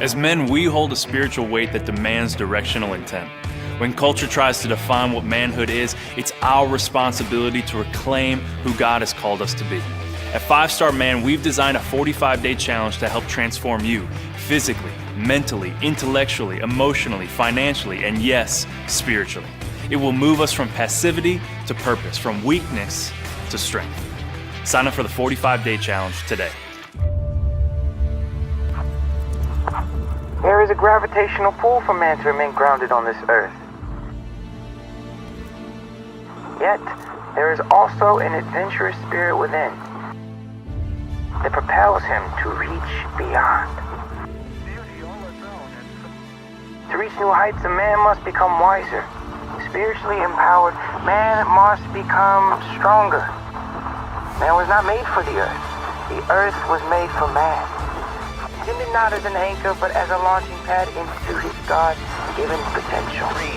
As men, we hold a spiritual weight that demands directional intent. When culture tries to define what manhood is, it's our responsibility to reclaim who God has called us to be. At 5 Star Man, we've designed a 45-day challenge to help transform you physically, mentally, intellectually, emotionally, financially, and yes, spiritually. It will move us from passivity to purpose, from weakness to strength. Sign up for the 45-day challenge today. There is a gravitational pull for man to remain grounded on this earth. Yet, there is also an adventurous spirit within that propels him to reach beyond. To reach new heights, a man must become wiser. Spiritually empowered, man must become stronger. Man was not made for the earth. The earth was made for man. Intended not as an anchor, but as a launching pad into his God-given potential. 3,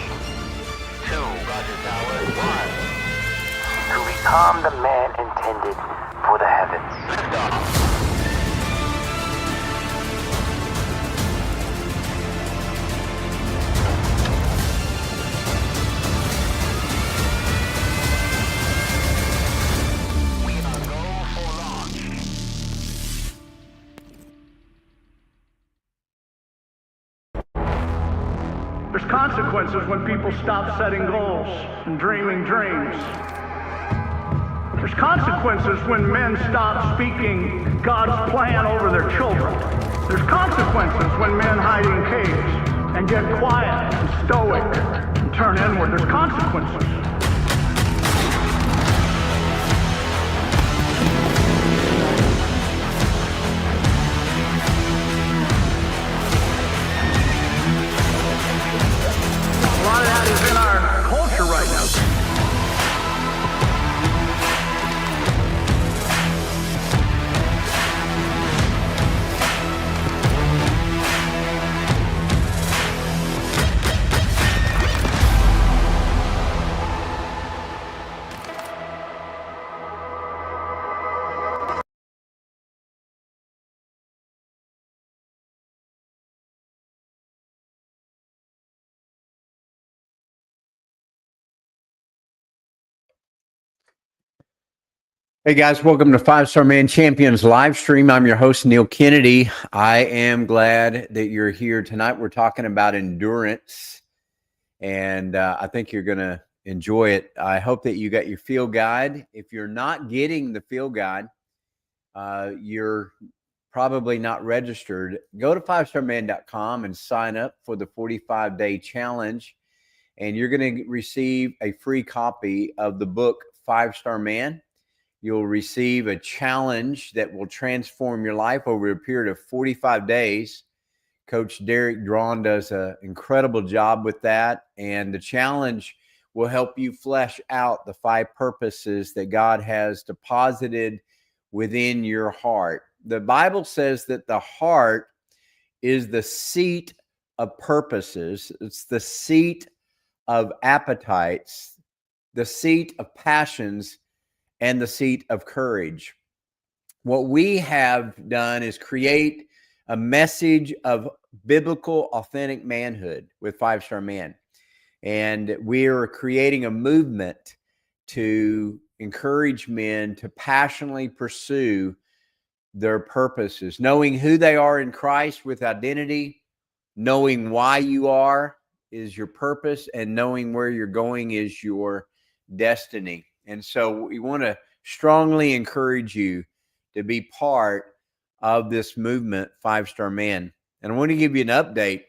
2, Roger Tower, 1. To become the man intended for the heavens. Liftoff. We are go for launch. There's consequences when people stop setting goals and dreaming dreams. There's consequences when men stop speaking God's plan over their children. There's consequences when men hide in caves and get quiet and stoic and turn inward. There's consequences. A lot of that is in our culture right now. Hey guys, welcome to 5 Star Man Champions live stream. I'm your host, Neil Kennedy. I am glad that you're here tonight. We're talking about endurance, and I think you're going to enjoy it. I hope that you got your field guide. If you're not getting the field guide, you're probably not registered. Go to 5starman.com and sign up for the 45-day challenge, and you're going to receive a free copy of the book 5 Star Man. You'll receive a challenge that will transform your life over a period of 45 days. Coach Derek Drawn does an incredible job with that. And the challenge will help you flesh out the 5 purposes that God has deposited within your heart. The Bible says that the heart is the seat of purposes. It's the seat of appetites, the seat of passions, and the seat of courage. What we have done is create a message of biblical, authentic manhood with 5 Star Man. And we're creating a movement to encourage men to passionately pursue their purposes, knowing who they are in Christ with identity, knowing why you are is your purpose, and knowing where you're going is your destiny. And so we want to strongly encourage you to be part of this movement, 5 Star Man. And I want to give you an update.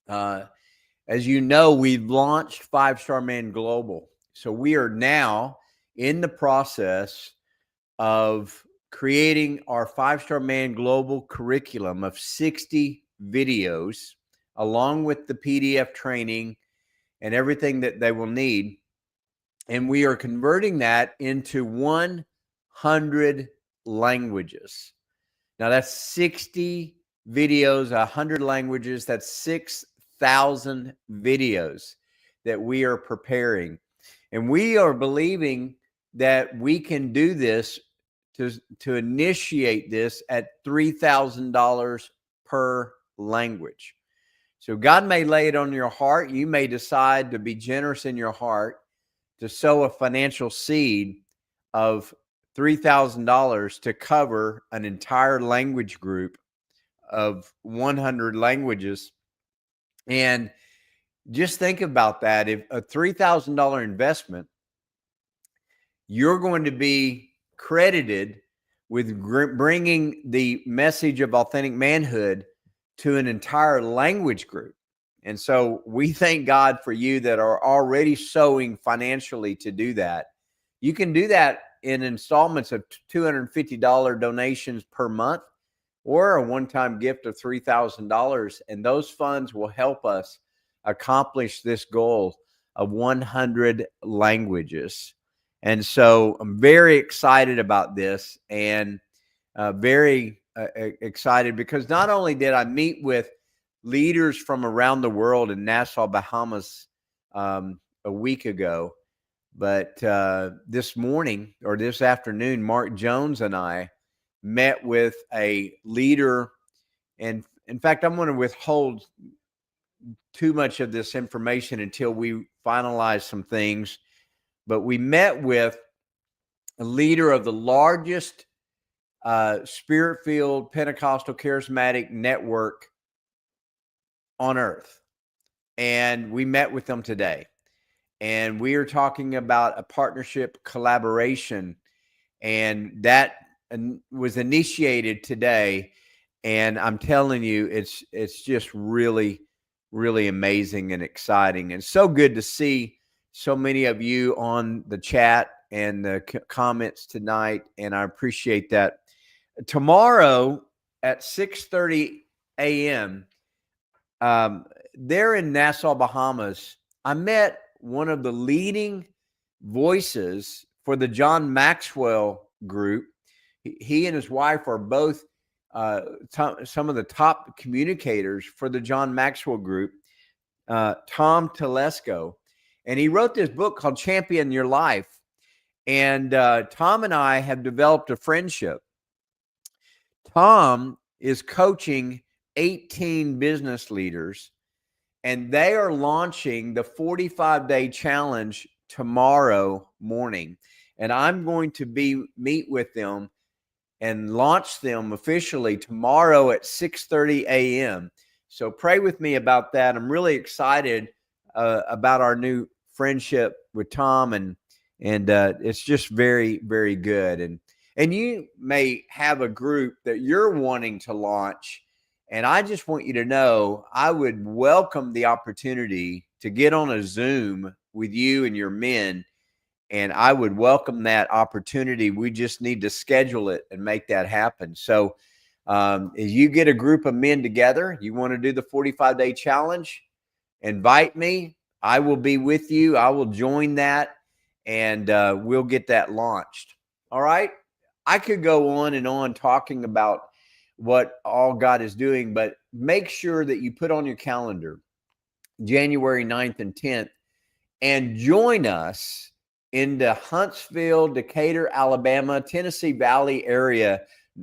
As you know, we've launched 5 Star Man Global. So we are now in the process of creating our 5 Star Man Global curriculum of 60 videos, along with the PDF training and everything that they will need. And we are converting that into 100 languages. Now that's 60 videos, 100 languages. That's 6,000 videos that we are preparing. And we are believing that we can do this to initiate this at $3,000 per language. So God may lay it on your heart. You may decide to be generous in your heart to sow a financial seed of $3,000 to cover an entire language group of 100 languages. And just think about that. If a $3,000 investment, you're going to be credited with bringing the message of authentic manhood to an entire language group. And so we thank God for you that are already sowing financially to do that. You can do that in installments of $250 donations per month or a one-time gift of $3,000. And those funds will help us accomplish this goal of 100 languages. And so I'm very excited about this, and very excited because not only did I meet with leaders from around the world in Nassau, Bahamas a week ago, but this morning or this afternoon, Mark Jones and I met with a leader. And in fact, I'm going to withhold too much of this information until we finalize some things. But we met with a leader of the largest Spirit-filled Pentecostal charismatic network on earth. And we met with them today. And we are talking about a partnership collaboration. And that was initiated today. And I'm telling you, it's just really, really amazing and exciting. And so good to see so many of you on the chat and the comments tonight. And I appreciate that. Tomorrow at 6:30 a.m., there in Nassau, Bahamas, I met one of the leading voices for the John Maxwell group. He and his wife are both some of the top communicators for the John Maxwell group, Tom Telesco. And he wrote this book called Champion Your Life. And Tom and I have developed a friendship. Tom is coaching 18 business leaders, and they are launching the 45-day challenge tomorrow morning. And I'm going to meet with them and launch them officially tomorrow at 6:30 a.m. So pray with me about that. I'm really excited about our new friendship with Tom, and it's just very, very good. And you may have a group that you're wanting to launch, and I just want you to know I would welcome the opportunity to get on a Zoom with you and your men, and I would welcome that opportunity. We just need to schedule it and make that happen. So if you get a group of men together, you want to do the 45-day challenge, invite me. I will be with you. I will join that, and we'll get that launched. All right. I could go on and on talking about what all God is doing, but make sure that you put on your calendar January 9th and 10th and join us in the Huntsville, Decatur, Alabama, Tennessee Valley area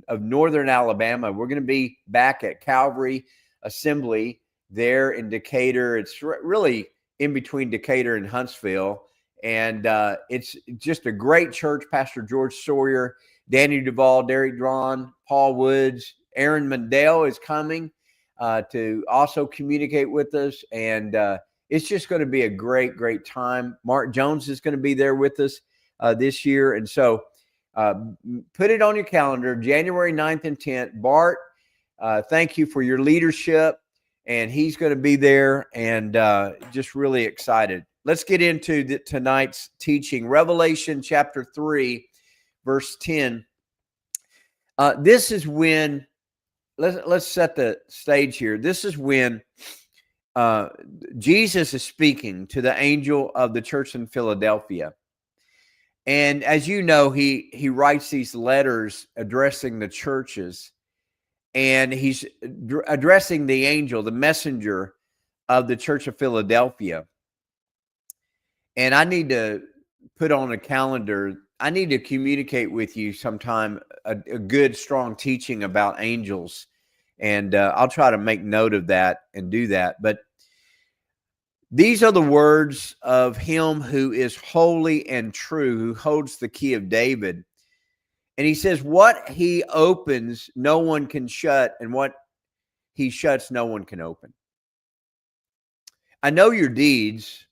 of northern Alabama. We're going to be back at Calvary Assembly there in Decatur. It's really in between Decatur and Huntsville. And it's just a great church. Pastor George Sawyer, Danny Duvall, Derek Drawn, Paul Woods, Aaron Mundell is coming to also communicate with us. And it's just going to be a great, great time. Mark Jones is going to be there with us this year. And so put it on your calendar, January 9th and 10th. Bart, thank you for your leadership. And he's going to be there, and just really excited. Let's get into tonight's teaching. Revelation chapter 3, verse 10. This is when, let's set the stage here. This is when Jesus is speaking to the angel of the church in Philadelphia. And as you know, he writes these letters addressing the churches. And he's addressing the angel, the messenger of the church of Philadelphia. And I need to put on a calendar. I need to communicate with you sometime a good, strong teaching about angels And I'll try to make note of that and do that. But these are the words of him who is holy and true, who holds the key of David. And he says, what he opens, no one can shut, and what he shuts, no one can open. I know your deeds,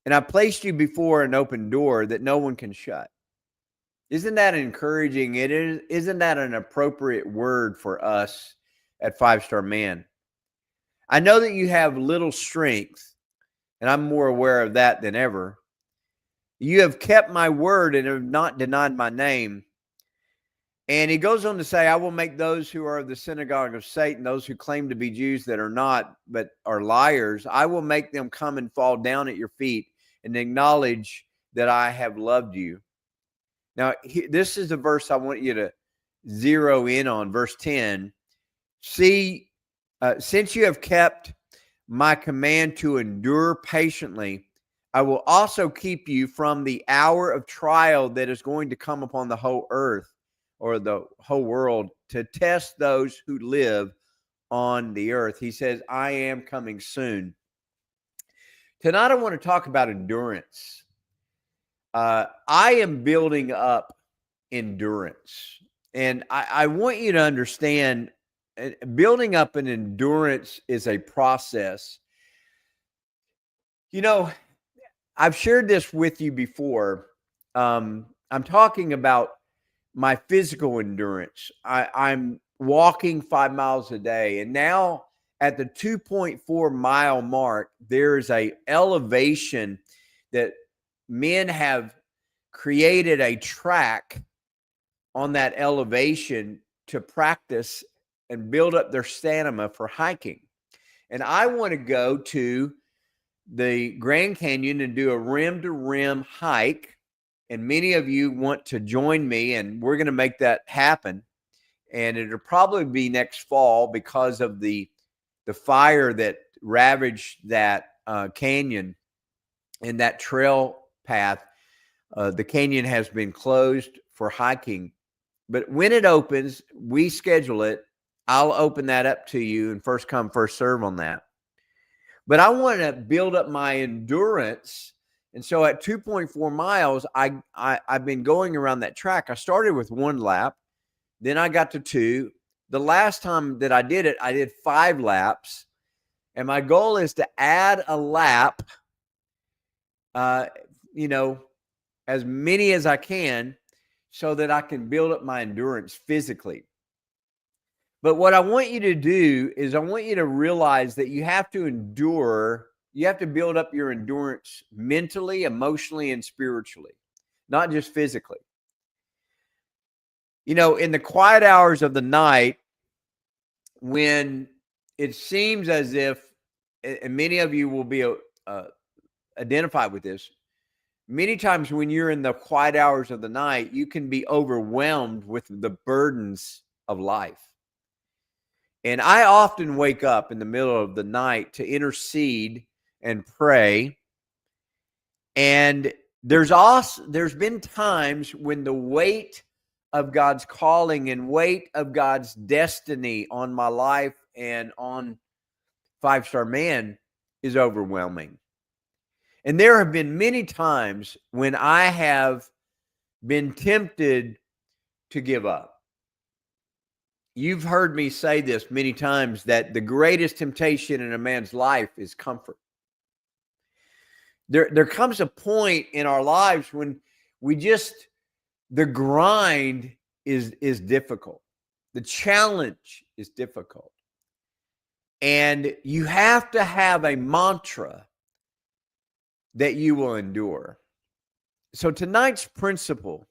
and I placed you before an open door that no one can shut. Isn't that encouraging? Isn't that an appropriate word for us at Five Star Man? I know that you have little strength, and I'm more aware of that than ever. You have kept my word and have not denied my name. And he goes on to say, I will make those who are of the synagogue of Satan, those who claim to be Jews that are not, but are liars, I will make them come and fall down at your feet and acknowledge that I have loved you. Now, this is the verse I want you to zero in on, verse 10. See, since you have kept my command to endure patiently, I will also keep you from the hour of trial that is going to come upon the whole earth, or the whole world, to test those who live on the earth. He says, I am coming soon. Tonight, I want to talk about endurance. I am building up endurance. And I want you to understand, building up an endurance is a process. You know, I've shared this with you before. I'm talking about my physical endurance. I'm walking 5 miles a day. And now at the 2.4 mile mark, there's a elevation that men have created a track on that elevation to practice and build up their stamina for hiking. And I want to go to the Grand Canyon and do a rim to rim hike. And many of you want to join me, and we're going to make that happen. And it'll probably be next fall because of the fire that ravaged that canyon and that trail path. The canyon has been closed for hiking. But when it opens, we schedule it. I'll open that up to you, and first come, first serve on that. But I want to build up my endurance. And so at 2.4 miles, I've been going around that track. I started with 1 lap. Then I got to 2. The last time that I did it, I did 5 laps. And my goal is to add a lap, as many as I can, so that I can build up my endurance physically. But what I want you to do is I want you to realize that you have to endure. You have to build up your endurance mentally, emotionally, and spiritually, not just physically. You know, in the quiet hours of the night, when it seems as if, and many of you will be identified with this, many times when you're in the quiet hours of the night, you can be overwhelmed with the burdens of life. And I often wake up in the middle of the night to intercede and pray. And there's been times when the weight of God's calling and weight of God's destiny on my life and on Five Star Man is overwhelming. And there have been many times when I have been tempted to give up. You've heard me say this many times, that the greatest temptation in a man's life is comfort. There comes a point in our lives when the grind is difficult. The challenge is difficult. And you have to have a mantra that you will endure. So tonight's principle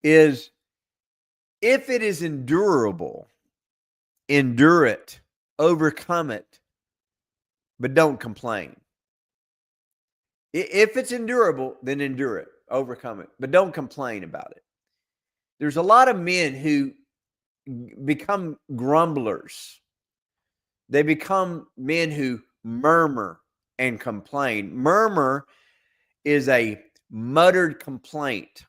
is, if it is endurable, endure it, overcome it, but don't complain. If it's endurable, then endure it, overcome it, but don't complain about it. There's a lot of men who become grumblers. They become men who murmur and complain. Murmur is a muttered complaint.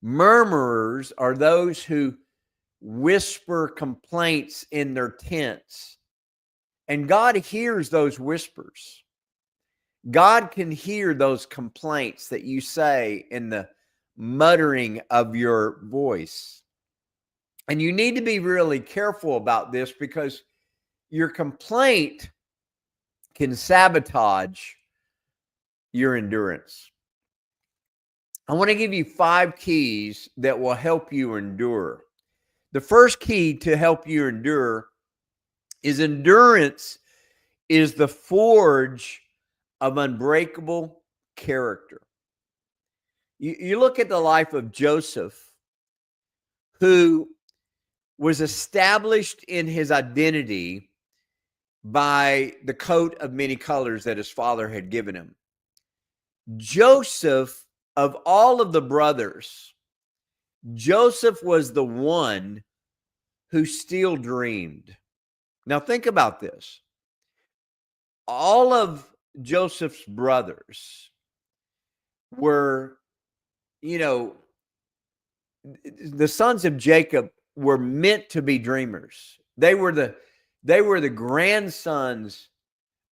Murmurers are those who whisper complaints in their tents. And God hears those whispers. God can hear those complaints that you say in the muttering of your voice. And you need to be really careful about this, because your complaint can sabotage your endurance. I want to give you 5 keys that will help you endure. The first key to help you endure is endurance is the forge of unbreakable character. You look at the life of Joseph, who was established in his identity by the coat of many colors that his father had given him. Joseph, of all of the brothers, Joseph was the one who still dreamed. Now think about this. All of Joseph's brothers were, the sons of Jacob were meant to be dreamers. They were the grandsons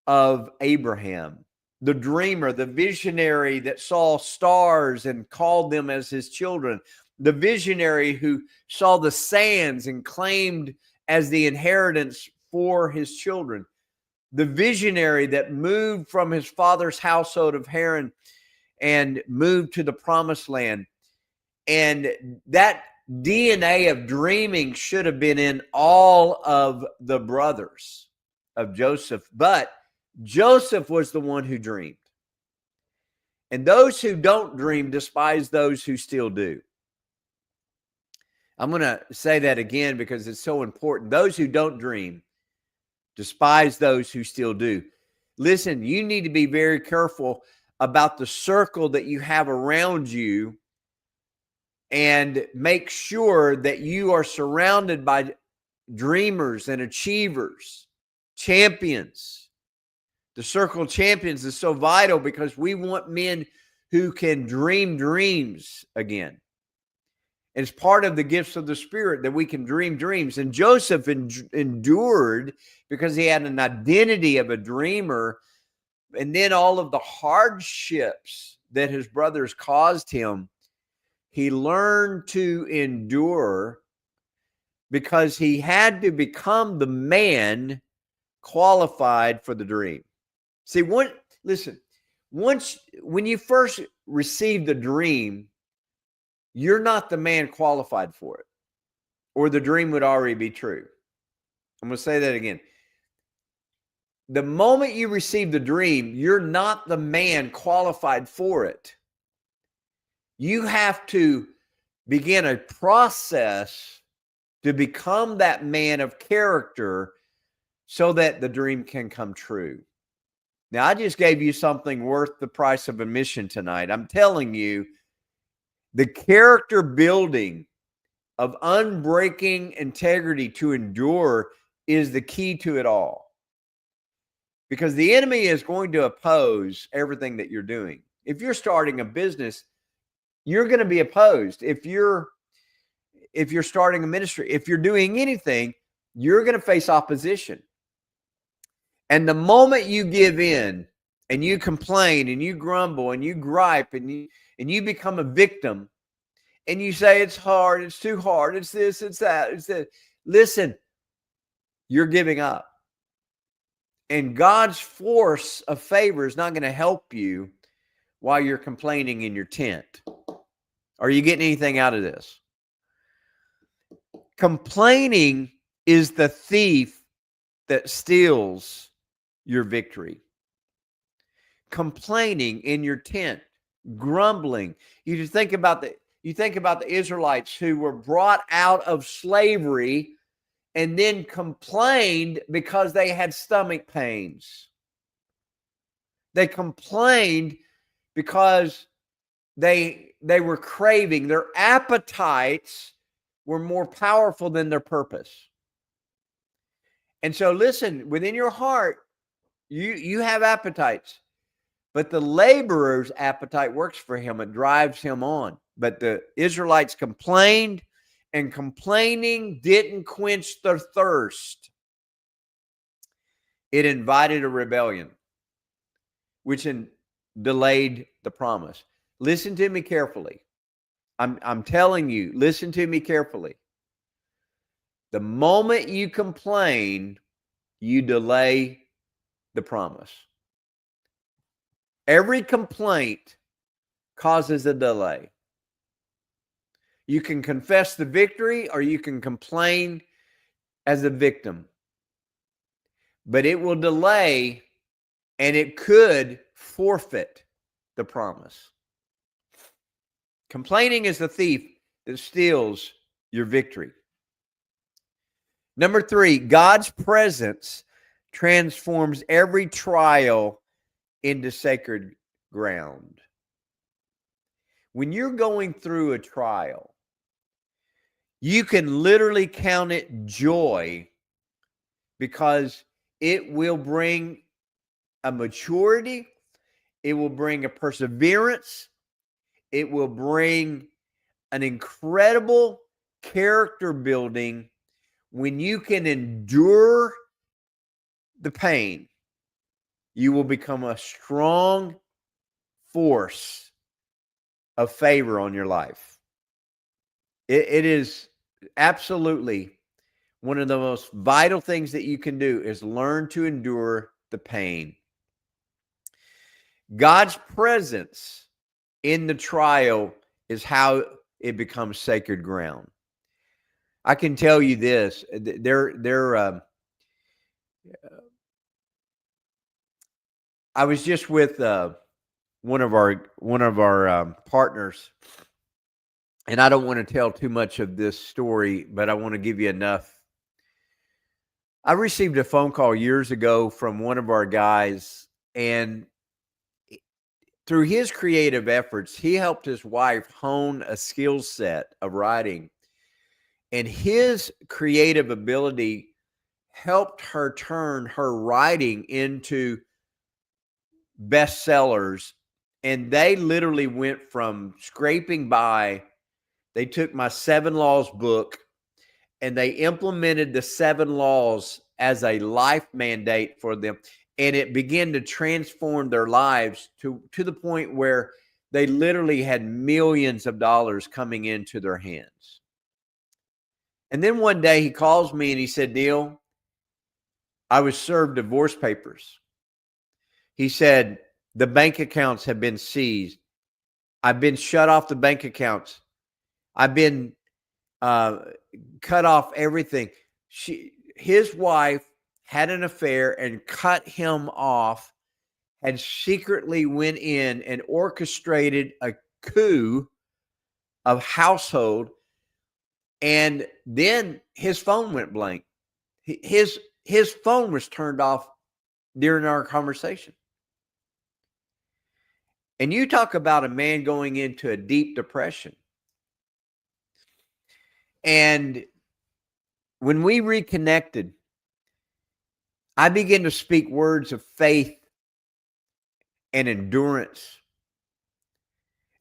of Abraham, the dreamer, the visionary that saw stars and called them as his children, the visionary who saw the sands and claimed as the inheritance for his children, the visionary that moved from his father's household of Haran and moved to the promised land. And that DNA of dreaming should have been in all of the brothers of Joseph, but Joseph was the one who dreamed. And those who don't dream despise those who still do. I'm going to say that again because it's so important. Those who don't dream despise those who still do. Listen, you need to be very careful about the circle that you have around you, and make sure that you are surrounded by dreamers and achievers, champions. The circle of champions is so vital because we want men who can dream dreams again. It's part of the gifts of the Spirit that we can dream dreams. And Joseph endured because he had an identity of a dreamer. And then all of the hardships that his brothers caused him, he learned to endure because he had to become the man qualified for the dream. See, when you first receive the dream, you're not the man qualified for it, or the dream would already be true. I'm going to say that again. The moment you receive the dream, you're not the man qualified for it. You have to begin a process to become that man of character so that the dream can come true. Now, I just gave you something worth the price of admission tonight. I'm telling you, the character building of unbreaking integrity to endure is the key to it all. Because the enemy is going to oppose everything that you're doing. If you're starting a business, you're going to be opposed. If you're starting a ministry, if you're doing anything, you're going to face opposition. And the moment you give in and you complain and you grumble and you gripe and you become a victim and you say it's hard, it's too hard, it's this, it's that, it's that. Listen, you're giving up. And God's force of favor is not going to help you while you're complaining in your tent. Are you getting anything out of this? Complaining is the thief that steals your victory. Complaining in your tent, grumbling. You think about the Israelites who were brought out of slavery and then complained because they had stomach pains. They complained because they were craving. Their appetites were more powerful than their purpose. And so listen, within your heart, you have appetites, but the laborer's appetite works for him. It drives him on. But the Israelites complained and complaining didn't quench their thirst. It invited a rebellion, which delayed the promise. Listen to me carefully. I'm telling you, listen to me carefully. The moment you complain, you delay the promise. Every complaint causes a delay. You can confess the victory or you can complain as a victim. But it will delay and it could forfeit the promise. Complaining is the thief that steals your victory. Number 3, God's presence transforms every trial into sacred ground. When you're going through a trial, you can literally count it joy because it will bring a maturity, it will bring a perseverance, it will bring an incredible character building when you can endure the pain. You will become a strong force of favor on your life. It is absolutely one of the most vital things that you can do is learn to endure the pain. God's presence in the trial is how it becomes sacred ground. I can tell you this, I was just with one of our partners, and I don't want to tell too much of this story, but I want to give you enough. I received a phone call years ago from one of our guys, and through his creative efforts, he helped his wife hone a skill set of writing. And his creative ability helped her turn her writing into bestsellers. And they literally went from scraping by. They took my 7 Laws book and they implemented the 7 Laws as a life mandate for them. And it began to transform their lives to the point where they literally had millions of dollars coming into their hands. And then one day he calls me and he said, Neil, I was served divorce papers. He said, the bank accounts have been seized. I've been shut off the bank accounts. I've been cut off everything. His wife had an affair and cut him off, and secretly went in and orchestrated a coup of household. And then his phone went blank. His phone was turned off during our conversation. And you talk about a man going into a deep depression. And when we reconnected, I began to speak words of faith and endurance.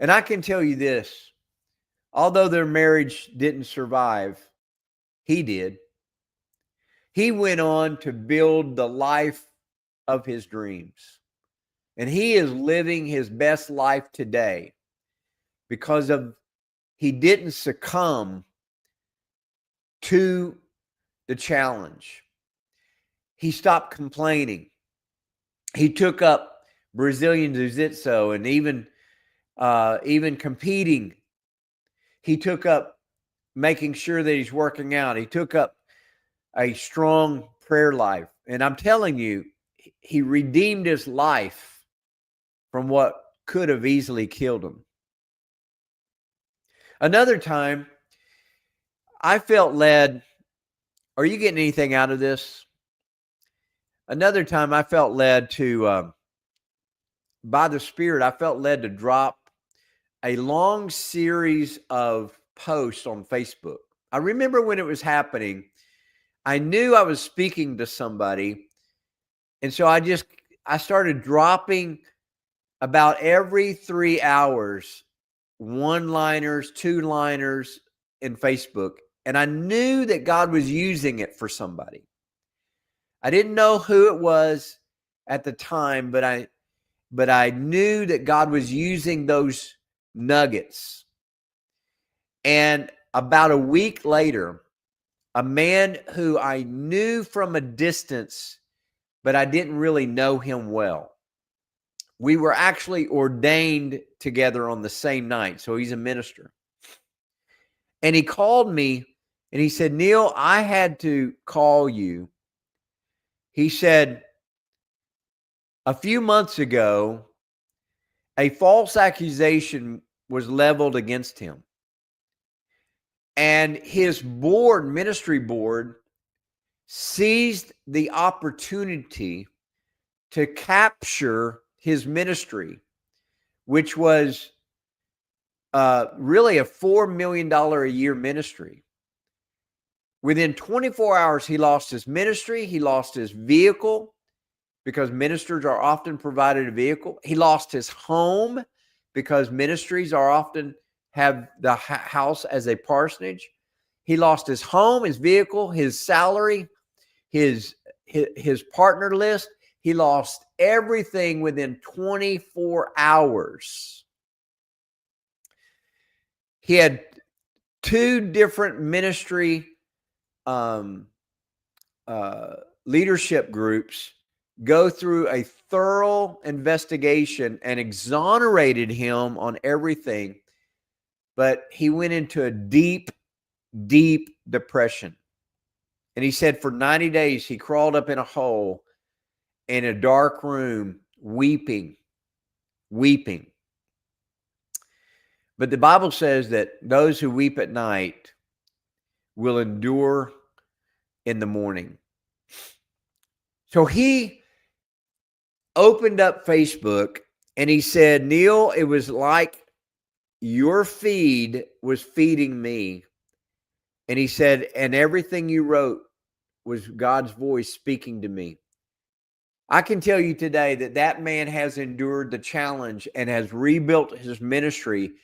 And I can tell you this, although their marriage didn't survive, he did. He went on to build the life of his dreams. And he is living his best life today because he didn't succumb to the challenge. He stopped complaining. He took up Brazilian Jiu-Jitsu and even competing. He took up making sure that he's working out. He took up a strong prayer life. And I'm telling you, he redeemed his life from what could have easily killed him. Another time, I felt led. Are you getting anything out of this? Another time I felt led to, by the Spirit, I felt led to drop a long series of posts on Facebook. I remember when it was happening, I knew I was speaking to somebody. And so I started dropping about every 3 hours, 1-liners, 2-liners in Facebook. And I knew that God was using it for somebody. I didn't know who it was at the time, but I knew that God was using those nuggets. And about a week later, a man who I knew from a distance, but I didn't really know him well. We were actually ordained together on the same night. So he's a minister. And he called me and he said, Neil, I had to call you. He said, a few months ago, a false accusation was leveled against him. And his board, ministry board, seized the opportunity to capture his ministry, which was really a $4 million a year ministry. Within 24 hours, he lost his ministry. He lost his vehicle because ministers are often provided a vehicle. He lost his home because ministries are often have the house as a parsonage. He lost his home, his vehicle, his salary, his partner list. He lost everything within 24 hours. He had 2 different ministry leadership groups go through a thorough investigation and exonerated him on everything. But he went into a deep, deep depression. And he said for 90 days, he crawled up in a hole in a dark room, weeping. But the Bible says that those who weep at night will endure in the morning. So he opened up Facebook and he said, Neil, it was like your feed was feeding me. And he said, and everything you wrote was God's voice speaking to me. I can tell you today that that man has endured the challenge and has rebuilt his ministry.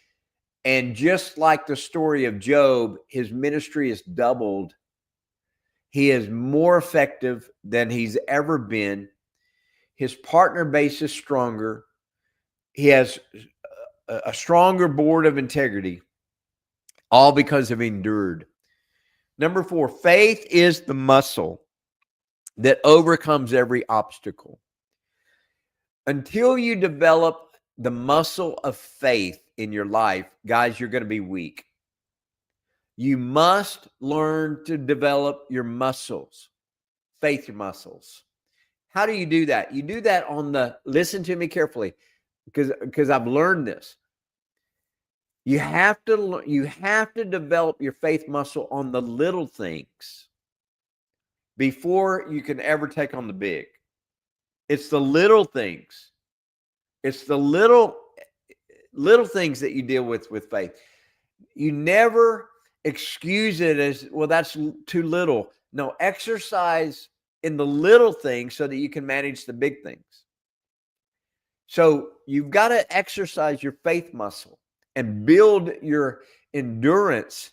And just like the story of Job, his ministry is doubled. He is more effective than he's ever been. His partner base is stronger. He has a stronger board of integrity, all because of endured. Number 4, faith is the muscle that overcomes every obstacle. Until you develop the muscle of faith in your life, guys, you're going to be weak. You must learn to develop your muscles, faith muscles. How do you do that? You do that listen to me carefully, because I've learned this. You have to develop your faith muscle on the little things before you can ever take on the big. It's the little things. It's the little things that you deal with faith. You never excuse it as, well, that's too little. No, exercise in the little things so that you can manage the big things. So you've got to exercise your faith muscle and build your endurance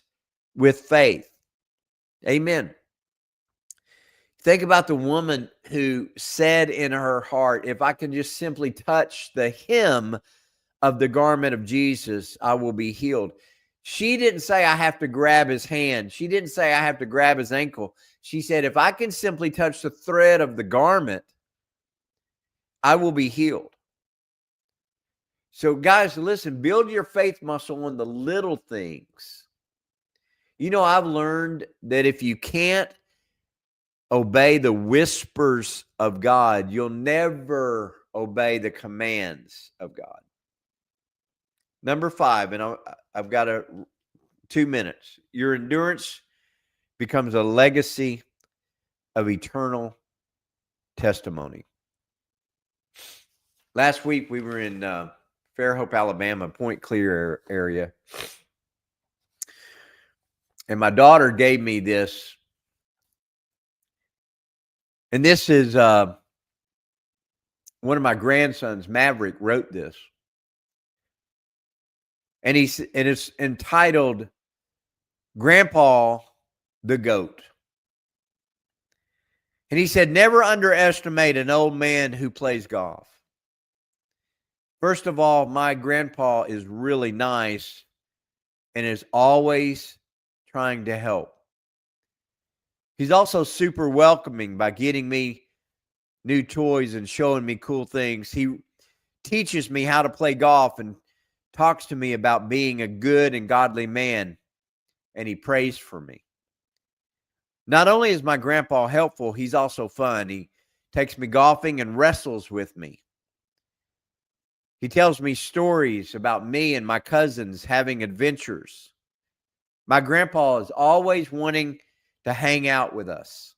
with faith. Amen. Think about the woman who said in her heart, if I can just simply touch the hem of the garment of Jesus, I will be healed. She didn't say, I have to grab his hand. She didn't say, I have to grab his ankle. She said, if I can simply touch the thread of the garment, I will be healed. So guys, listen, build your faith muscle on the little things. You know, I've learned that if you can't obey the whispers of God, you'll never obey the commands of God. Number 5, and I've got 2 minutes. Your endurance becomes a legacy of eternal testimony. Last week we were in Fairhope, Alabama, Point Clear area. And my daughter gave me this. And this is one of my grandsons, Maverick, wrote this. And it's entitled, Grandpa the GOAT. And he said, never underestimate an old man who plays golf. First of all, my grandpa is really nice and is always trying to help. He's also super welcoming by getting me new toys and showing me cool things. He teaches me how to play golf and talks to me about being a good and godly man, and he prays for me. Not only is my grandpa helpful, he's also fun. He takes me golfing and wrestles with me. He tells me stories about me and my cousins having adventures. My grandpa is always wanting to hang out with us.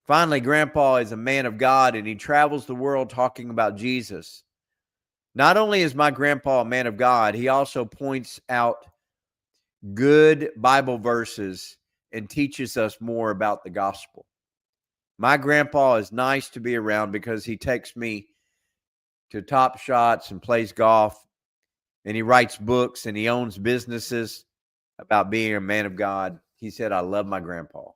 Finally, Grandpa is a man of God, and he travels the world talking about Jesus. Not only is my grandpa a man of God, he also points out good Bible verses and teaches us more about the gospel. My grandpa is nice to be around because he takes me to Top Shots and plays golf, and he writes books, and he owns businesses about being a man of God. He said, I love my grandpa.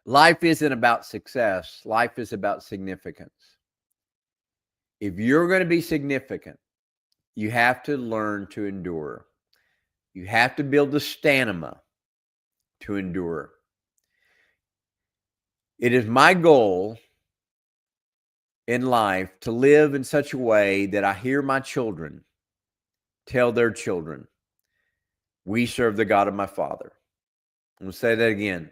Life isn't about success. Life is about significance. If you're going to be significant, you have to learn to endure. You have to build the stamina to endure. It is my goal in life to live in such a way that I hear my children tell their children, we serve the God of my father. I'm going to say that again.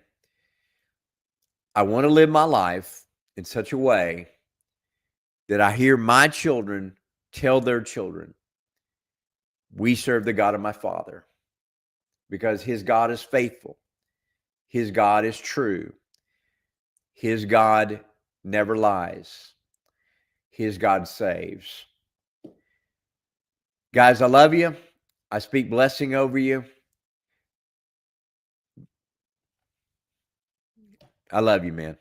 I want to live my life in such a way that I hear my children tell their children, we serve the God of my father, because his God is faithful. His God is true. His God never lies. His God saves. Guys, I love you. I speak blessing over you. I love you, man.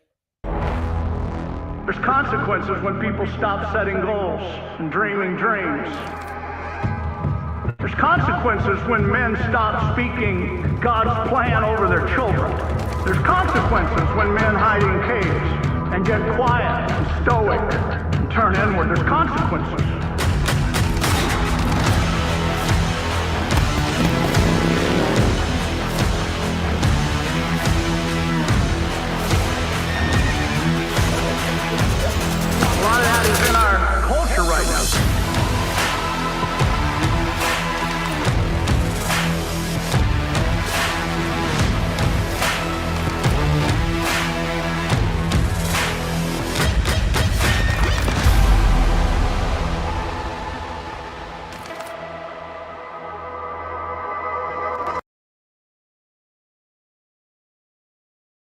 There's consequences when people stop setting goals and dreaming dreams. There's consequences when men stop speaking God's plan over their children. There's consequences when men hide in caves and get quiet and stoic and turn inward. There's consequences.